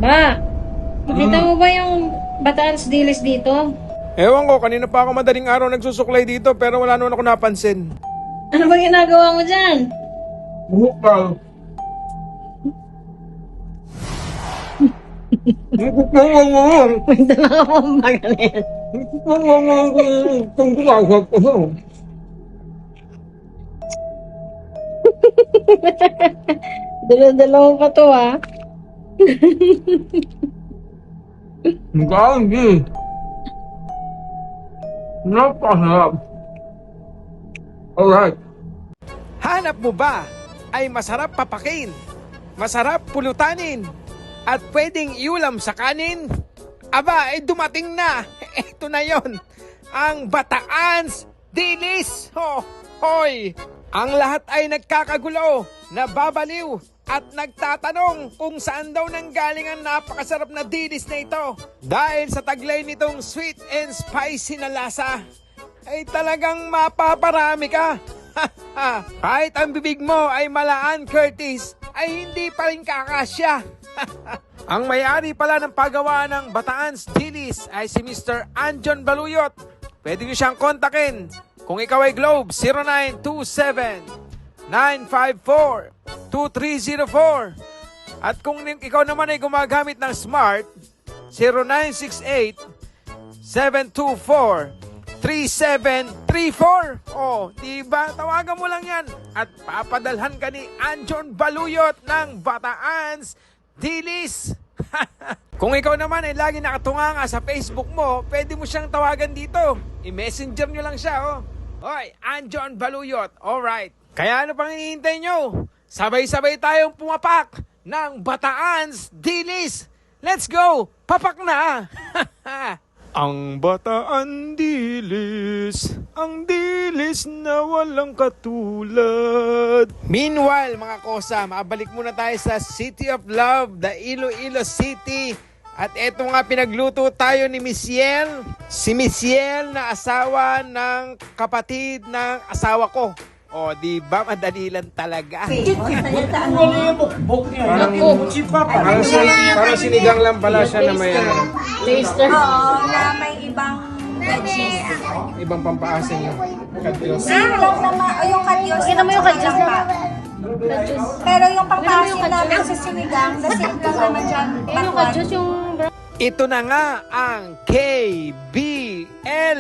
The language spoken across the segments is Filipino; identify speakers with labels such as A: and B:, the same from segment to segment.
A: Ba, nakita mo ba yung Bataan's Dilis dito?
B: Ewan ko, kanina pa ako madaling araw nagsusuklay dito pero wala naman ako napansin.
A: Ano ba ginagawa mo dyan?
B: Bukal.
A: May dala ka pang magalit. Dala-dala mo pa to ah.
B: Hindi. Napahap. Alright. Hanap mo ba ay masarap papakin, masarap pulutanin, at pwedeng iulam sa kanin? Aba, ay dumating na. Ito na yon, ang Bataan's Dilis. Hoy! Ang lahat ay nagkakagulo, nababaliw, at nagtatanong kung saan daw nanggaling ang napakasarap na dilis na ito. Dahil sa taglay nitong sweet and spicy na lasa, ay talagang mapaparami ka. Kahit ang bibig mo ay malaan, Curtis, ay hindi pa rin kakasya. Ang may-ari pala ng paggawa ng Bataan's Dilis ay si Mr. Anjon Baluyot. Pwede nyo siyang kontakin kung ikaw ay Globe 0927-954-2304. At kung ikaw naman ay gumagamit ng Smart, 0968-724-3734. Diba? Tawagan mo lang yan at papadalhan ka ni Anjon Baluyot ng Bataan's Dilis. Kung ikaw naman ay lagi nakatunganga sa Facebook mo, pwede mo siyang tawagan dito. I-messenger nyo lang siya, Hoy, Anjon Baluyot. Alright. Kaya ano pang hinihintay nyo? Sabay-sabay tayong pumapak ng Bataan's Dilis. Let's go! Papak na! Ang Bataan Dilis, ang dilis na walang katulad. Meanwhile, mga kosa, mabalik muna tayo sa City of Love, the Iloilo City. At eto nga, pinagluto tayo ni Missiel. Si Missiel na asawa ng kapatid ng asawa ko. Di ba? Madali lang talaga. Parang sinigang lang pala siya na may
A: Taster.
C: Oo, na may ibang veggies.
B: ibang pampaasin yung kadyos.
C: Same lang naman, o yung kadyos.
A: Kita mo yung kadyos na?
C: Pero yung pampasin namin sa sinigang, the same lang naman dyan.
A: Yung kadyos yung...
B: Ito na nga ang KBL.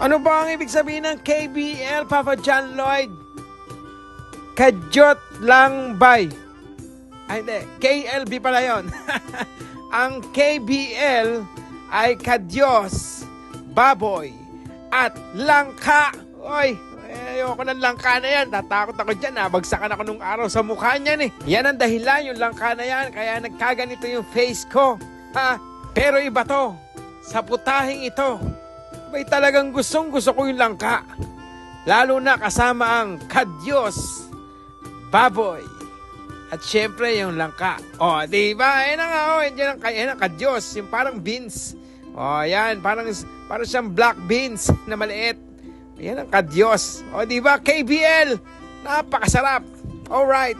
B: Ano ba ang ibig sabihin ng KBL, Papa John Lloyd? Kadyot lang bay. Ay, hindi. KLB pala yun. Ang KBL ay kadyos, baboy, at langka. Oy, ayoko ng langka na yan. Tatakot ako dyan. Nabagsakan ako nung araw sa mukha niyan eh. Yan ang dahilan, yung langka na yan. Kaya nagkaganito yung face ko. Pero iba to. Sa putahing ito, may talagang gusto ko yung langka. Lalo na kasama ang kadyos, baboy, at syempre yung langka. Diba? Ayan na nga, yan ang kadyos. Yung parang beans. Yan, parang siyang black beans na maliit. Yan ang kadyos. Diba? KBL, napakasarap. Alright.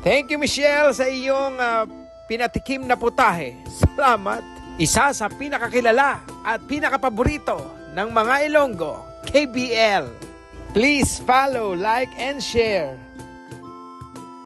B: Thank you, Michelle, sa iyong pinatikim na putahe. Salamat. Isa sa pinakakilala at pinakapaborito ng mga Ilonggo, KBL. Please follow, like, and share.